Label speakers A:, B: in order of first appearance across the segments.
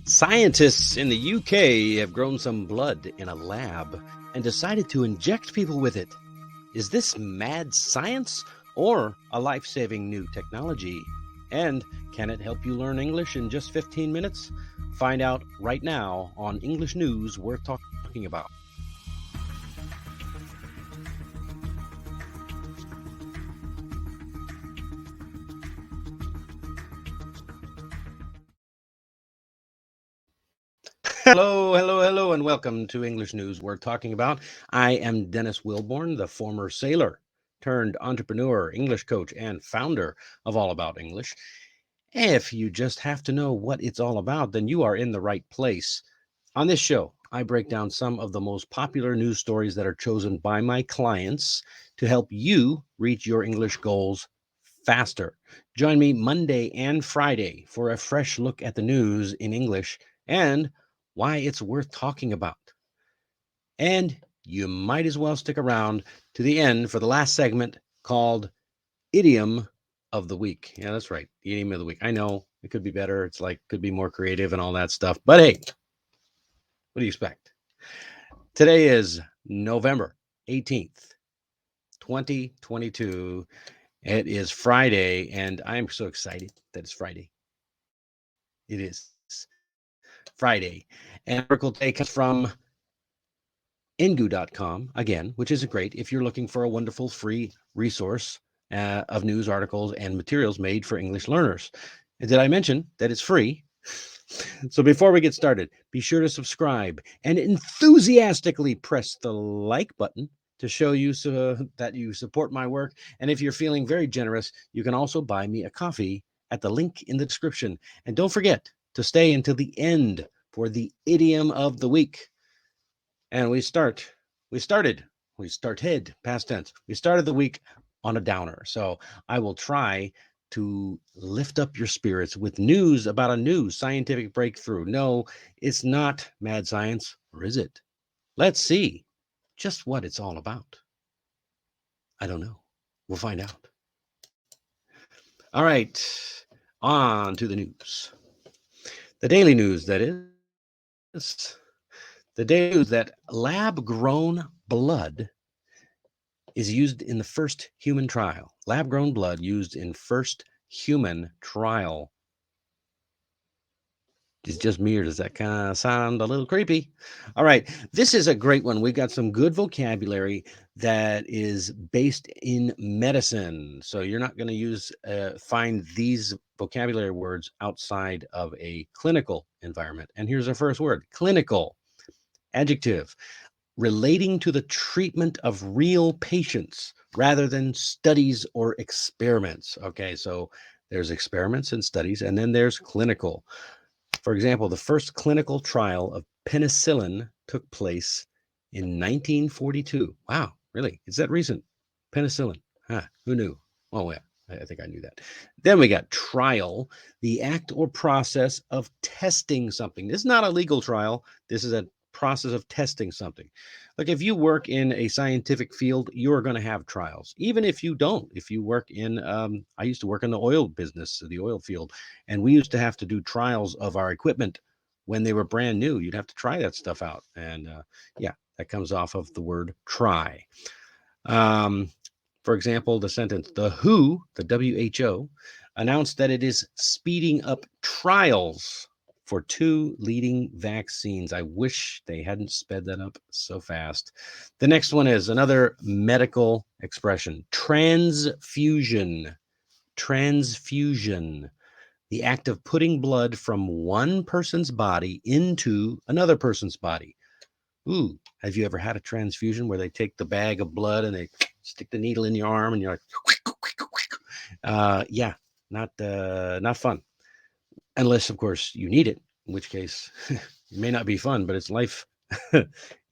A: Scientists in the UK have grown some blood in a lab and decided to inject people with it. Is this mad science or a life saving new technology? And can it help you learn English in just 15 minutes? Find out right now on English News Worth Talking About. Hello, and welcome to English News We're Talking About. I am Dennis Wilborn, the former sailor turned entrepreneur, English coach, and founder of All About English. If you just have to know what it's all about, then you are in the right place. On this show, I break down some of the most popular news stories that are chosen by my clients to help you reach your English goals faster. Join me Monday and Friday for a fresh look at the news in English and why it's worth talking about. And you might as well stick around to the end for the last segment called Idiom of the Week. Yeah, that's right. The Idiom of the Week. I know it could be better. It's like, could be more creative and all that stuff. But hey, what do you expect? Today is November 18th, 2022. It is Friday, and I'm so excited that it's Friday. It is Friday. And the article today comes from ingu.com, again, which is great if you're looking for a wonderful free resource of news articles and materials made for English learners. And did I mention that it's free? So before we get started, be sure to subscribe and enthusiastically press the like button to show you that you support my work. And if you're feeling very generous, you can also buy me a coffee at the link in the description. And don't forget to stay until the end for the idiom of the week. And we started, past tense. We started the week on a downer. So I will try to lift up your spirits with news about a new scientific breakthrough. No, it's not mad science, or is it? Let's see just what it's all about. I don't know. We'll find out. All right, on to the news. The daily news, that is. The daily news that lab grown blood is used in the first human trial. Lab grown blood used in first human trial. Is it just me, or does that kind of sound a little creepy? All right, this is a great one. We've got some good vocabulary that is based in medicine. So you're not going to find these vocabulary words outside of a clinical environment. And here's our first word: clinical. Adjective: relating to the treatment of real patients rather than studies or experiments. Okay, so there's experiments and studies, and then there's clinical. For example, the first clinical trial of penicillin took place in 1942. Wow, really? Is that recent? Penicillin. Huh, who knew? Oh, yeah, I think I knew that. Then we got trial, the act or process of testing something. This is not a legal trial. This is a process of testing something. Like if you work in a scientific field, you're going to have trials. Even if you don't, if you work in, I used to work in the oil business, the oil field, and we used to have to do trials of our equipment when they were brand new. You'd have to try that stuff out. And yeah, that comes off of the word try. Um, for example, the sentence, the WHO, announced that it is speeding up trials for two leading vaccines. I wish they hadn't sped that up so fast. The next one is another medical expression: transfusion. Transfusion, the act of putting blood from one person's body into another person's body. Ooh, have you ever had a transfusion where they take the bag of blood and they stick the needle in your arm and you're like, yeah, not fun. Unless, of course, you need it, in which case it may not be fun, but it's life.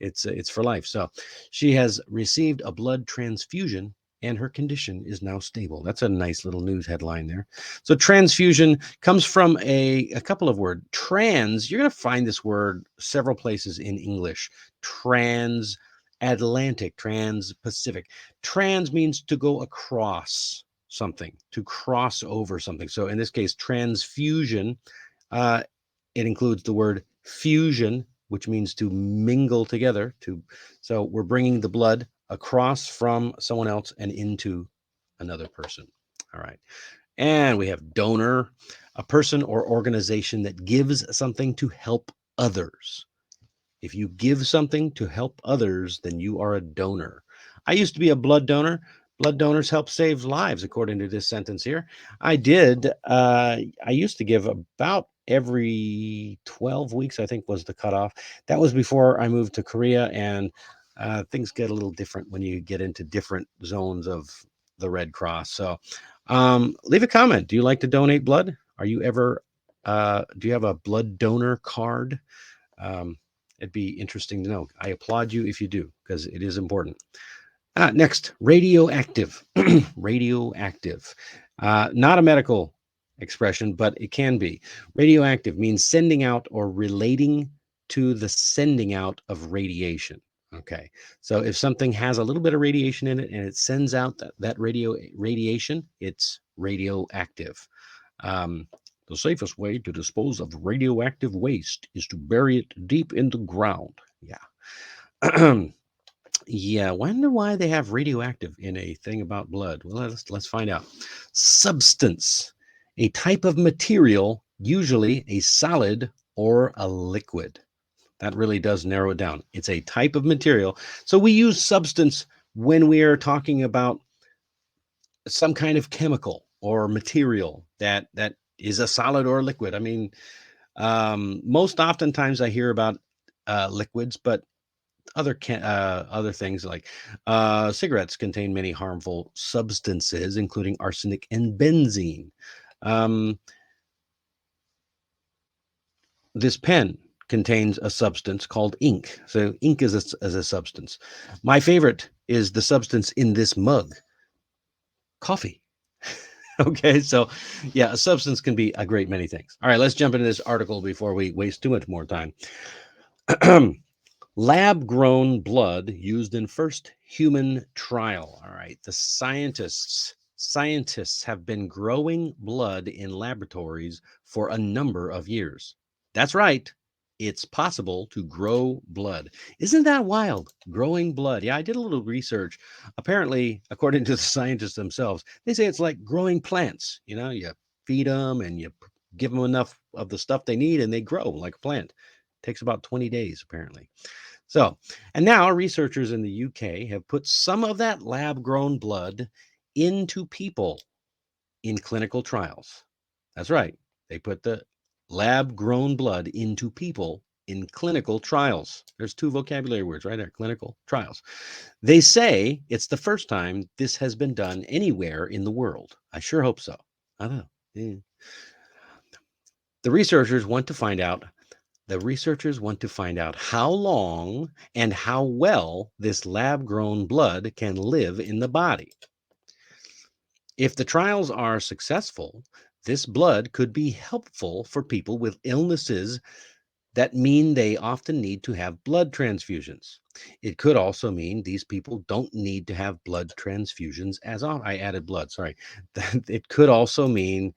A: It's for life. So she has received a blood transfusion and her condition is now stable. That's a nice little news headline there. So transfusion comes from a couple of words. Trans, you're going to find this word several places in English. Transatlantic, trans-Pacific. Trans means to go across something, to cross over something. So in this case, transfusion, uh, It includes the word fusion, which means to mingle together. So we're bringing the blood across from someone else and into another person. All right. And we have donor, a person or organization that gives something to help others. If you give something to help others, then you are a donor. I used to be a blood donor. Blood donors help save lives, according to this sentence here. I did. I used to give about every 12 weeks, I think was the cutoff. That was before I moved to Korea, and things get a little different when you get into different zones of the Red Cross. So leave a comment. Do you like to donate blood? Are you ever, do you have a blood donor card? Um, it'd be interesting to know. I applaud you if you do, because it is important. Next, radioactive. Radioactive. Not a medical expression, but it can be. Radioactive means sending out or relating to the sending out of radiation. Okay. So if something has a little bit of radiation in it and it sends out that radiation, it's radioactive. Um, the safest way to dispose of radioactive waste is to bury it deep in the ground. Yeah. Yeah, wonder why they have radioactive in a thing about blood. Well, let's find out. Substance, a type of material, usually a solid or a liquid. That really does narrow it down. It's a type of material. So we use substance when we are talking about some kind of chemical or material that is a solid or a liquid. I mean, most oftentimes I hear about liquids, but other things like cigarettes contain many harmful substances, including arsenic and benzene. Um, this pen contains a substance called ink. So ink is a substance. My favorite is the substance in this mug, coffee. Okay, so yeah, a substance can be a great many things. All right, let's jump into this article before we waste too much more time. Lab grown blood used in first human trial. All right. The scientists have been growing blood in laboratories for a number of years. That's right. It's possible to grow blood. Isn't that wild? Growing blood. Yeah, I did a little research. Apparently, according to the scientists themselves, they say it's like growing plants. You feed them and you give them enough of the stuff they need and they grow like a plant. Takes about 20 days, apparently. So, and now researchers in the UK have put some of that lab grown blood into people in clinical trials. That's right. They put the lab grown blood into people in clinical trials. There's two vocabulary words right there, clinical trials. They say it's the first time this has been done anywhere in the world. I sure hope so. I don't know. Yeah. The researchers want to find out The researchers want to find out how long and how well this lab grown blood can live in the body. If the trials are successful, this blood could be helpful for people with illnesses that mean they often need to have blood transfusions. It could also mean these people don't need to have blood transfusions as often. I added blood, sorry. It could also mean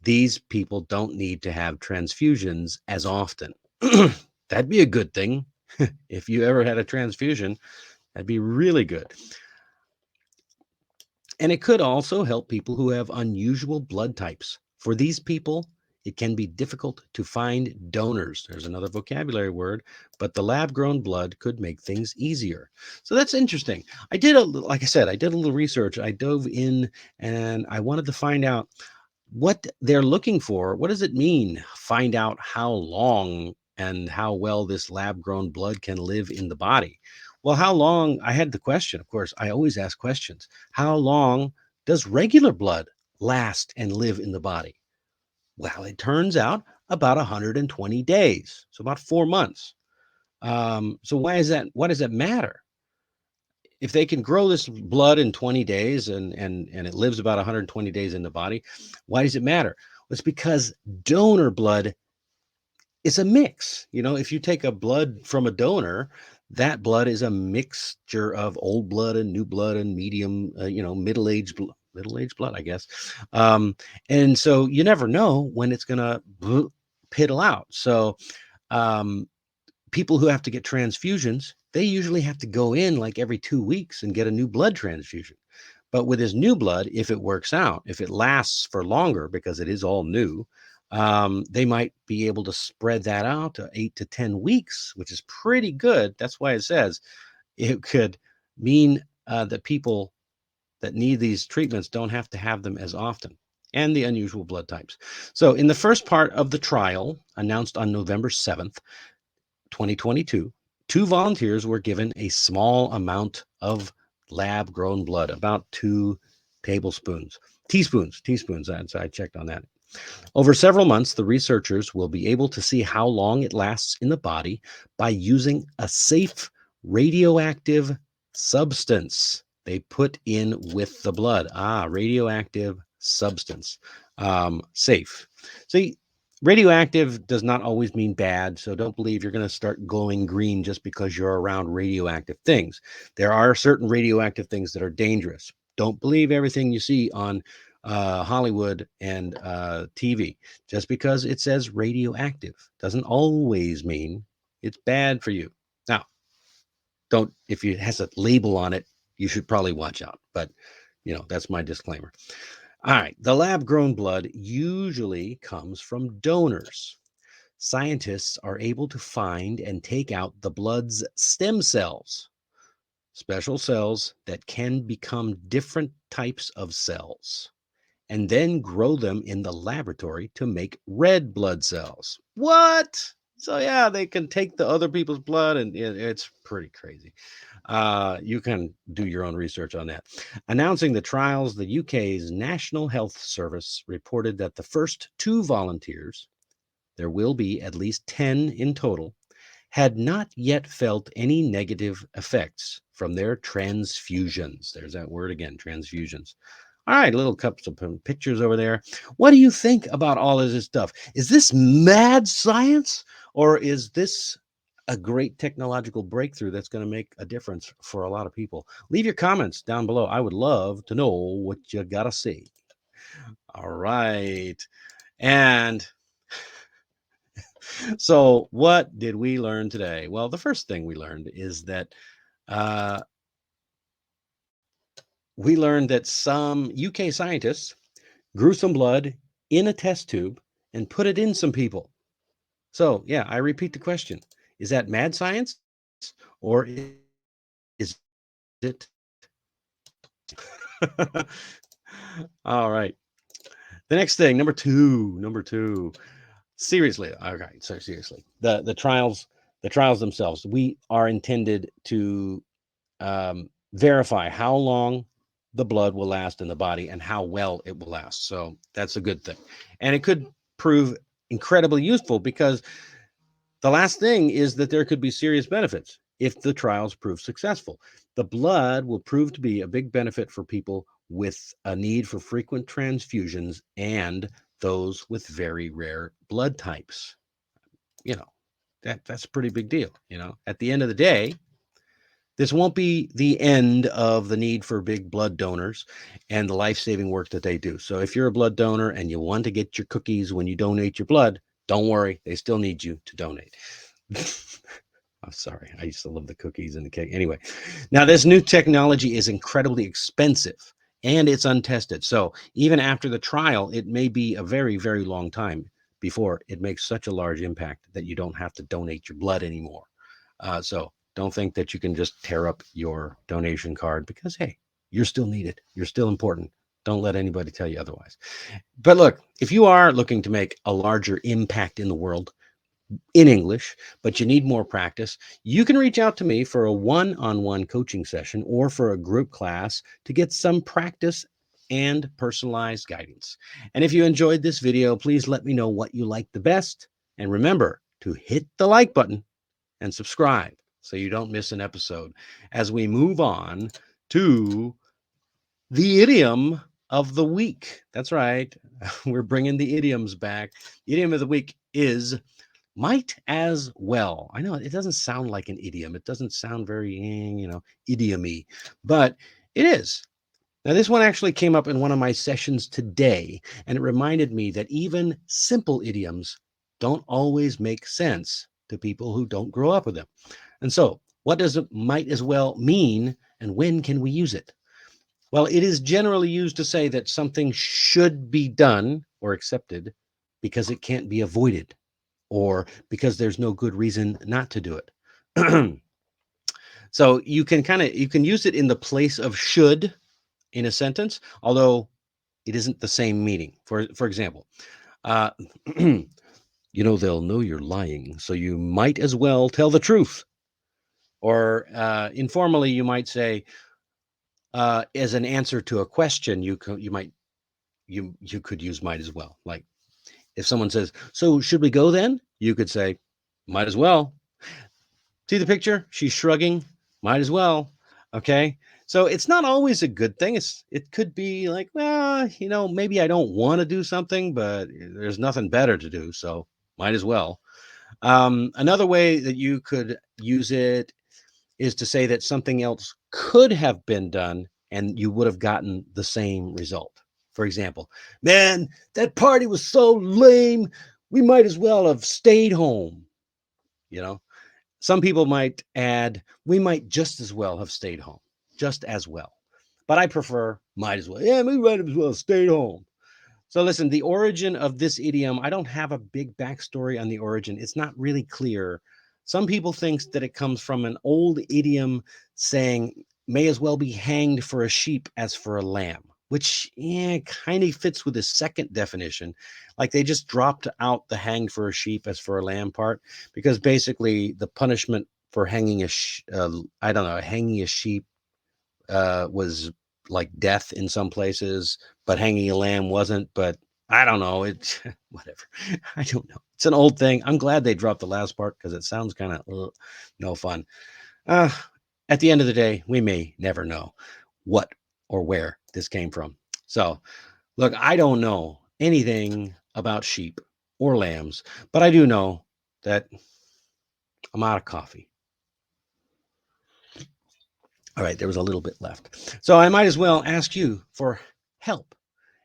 A: these people don't need to have transfusions as often. That'd be a good thing. If you ever had a transfusion, that'd be really good. And it could also help people who have unusual blood types. For these people, it can be difficult to find donors. There's another vocabulary word, but the lab grown blood could make things easier. So that's interesting. Like I said, I did a little research. I dove in and I wanted to find out what they're looking for. What does it mean? Find out how long and how well this lab grown blood can live in the body. Well, how long? I had the question, of course, I always ask questions. How long does regular blood last and live in the body? Well, it turns out about 120 days, so about 4 months. So why is that? What does it matter? If they can grow this blood in 20 days and it lives about 120 days in the body, why does it matter? Well, it's because donor blood is a mix. If you take a blood from a donor, that blood is a mixture of old blood and new blood and medium, middle-aged blood, I guess. And so you never know when it's going to piddle out. So um, people who have to get transfusions, they usually have to go in like every 2 weeks and get a new blood transfusion. But with his new blood, if it works out, if it lasts for longer because it is all new, they might be able to spread that out to 8 to 10 weeks, which is pretty good. That's why it says it could mean that people that need these treatments don't have to have them as often, and the unusual blood types. So, in the first part of the trial, announced on November 7th, 2022, two volunteers were given a small amount of lab grown blood, about teaspoons. I checked on that. Over several months, the researchers will be able to see how long it lasts in the body by using a safe radioactive substance they put in with the blood. Radioactive substance. Safe. See, radioactive does not always mean bad, so don't believe you're going to start glowing green just because you're around radioactive things. There are certain radioactive things that are dangerous. Don't believe everything you see on Hollywood and TV. Just because it says radioactive doesn't always mean it's bad for you. Now, don't if it has a label on it, you should probably watch out. But that's my disclaimer. All right, the lab grown blood usually comes from donors. Scientists are able to find and take out the blood's stem cells, special cells that can become different types of cells, and then grow them in the laboratory to make red blood cells. What? So yeah, they can take the other people's blood, and it's pretty crazy. You can do your own research on that. Announcing the trials, the UK's National Health Service reported that the first two volunteers, there will be at least 10 in total, had not yet felt any negative effects from their transfusions. There's that word again, transfusions. All right, little cups of pictures over there. What do you think about all of this stuff? Is this mad science, or is this a great technological breakthrough that's going to make a difference for a lot of people? Leave your comments down below. I would love to know what you got to say. All right. And so, what did we learn today? Well, the first thing we learned is that uh, some UK scientists grew some blood in a test tube and put it in some people. So, yeah, I repeat the question. Is that mad science, or is it? All right. The next thing, number two. Seriously, okay, so seriously. The trials themselves, we are intended to verify how long the blood will last in the body and how well it will last. So that's a good thing. And it could prove incredibly useful, because the last thing is that there could be serious benefits if the trials prove successful. The blood will prove to be a big benefit for people with a need for frequent transfusions and those with very rare blood types. You know, that's a pretty big deal. At the end of the day, this won't be the end of the need for big blood donors and the life-saving work that they do. So if you're a blood donor and you want to get your cookies when you donate your blood, don't worry, they still need you to donate. I'm sorry, I used to love the cookies and the cake. Anyway, now this new technology is incredibly expensive and it's untested. So even after the trial, it may be a very, very long time before it makes such a large impact that you don't have to donate your blood anymore. So don't think that you can just tear up your donation card, because, hey, you're still needed. You're still important. Don't let anybody tell you otherwise. But look, if you are looking to make a larger impact in the world in English, but you need more practice, you can reach out to me for a one-on-one coaching session or for a group class to get some practice and personalized guidance. And if you enjoyed this video, please let me know what you like the best. And remember to hit the like button and subscribe so you don't miss an episode as we move on to the idiom of the week. That's right. We're bringing the idioms back. The idiom of the week is might as well. I know it doesn't sound like an idiom. It doesn't sound very, idiomy, but it is. Now, this one actually came up in one of my sessions today, and it reminded me that even simple idioms don't always make sense to people who don't grow up with them. And so, what does it might as well mean, and when can we use it? Well, it is generally used to say that something should be done or accepted because it can't be avoided or because there's no good reason not to do it. So you can use it in the place of should in a sentence, although it isn't the same meaning. For example, uh, they'll know you're lying, so you might as well tell the truth. Or informally, you might say, as an answer to a question, you could use might as well. Like if someone says, "So should we go then?" You could say, "Might as well." See the picture? She's shrugging. Might as well. Okay. So it's not always a good thing. It could be like, well, maybe I don't want to do something, but there's nothing better to do, so might as well. Another way that you could use it is to say that something else could have been done and you would have gotten the same result. For example, man, that party was so lame. We might as well have stayed home. You know, some people might add, we might just as well have stayed home, just as well. But I prefer might as well. Yeah, we might as well have stayed home. So listen, the origin of this idiom, I don't have a big backstory on the origin. It's not really clear. Some people think that it comes from an old idiom saying, may as well be hanged for a sheep as for a lamb, which kind of fits with the second definition. Like they just dropped out the hanged for a sheep as for a lamb part, because basically the punishment for hanging hanging a sheep was like death in some places, but hanging a lamb wasn't. But I don't know. It whatever. I don't know. It's an old thing. I'm glad they dropped the last part because it sounds kind of no fun. Uh, at the end of the day, we may never know what or where this came from. So, look, I don't know anything about sheep or lambs, but I do know that I'm out of coffee. All right, there was a little bit left. So I might as well ask you for help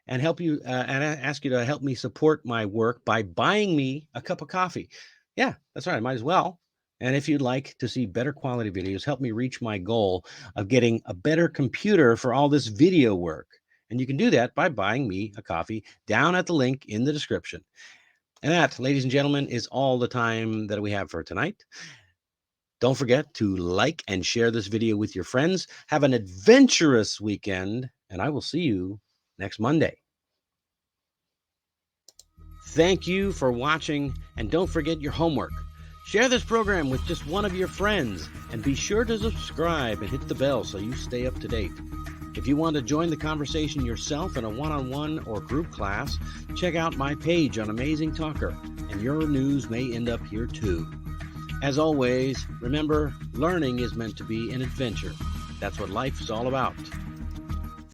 A: and ask you to help me support my work by buying me a cup of coffee. Yeah, that's right. I might as well. And if you'd like to see better quality videos, help me reach my goal of getting a better computer for all this video work. And you can do that by buying me a coffee down at the link in the description. And that, ladies and gentlemen, is all the time that we have for tonight. Don't forget to like and share this video with your friends. Have an adventurous weekend, and I will see you next Monday. Thank you for watching, and don't forget your homework. Share this program with just one of your friends, and be sure to subscribe and hit the bell so you stay up to date. If you want to join the conversation yourself in a one-on-one or group class, check out my page on Amazing Talker, and your news may end up here too. As always, remember, learning is meant to be an adventure. That's what life is all about.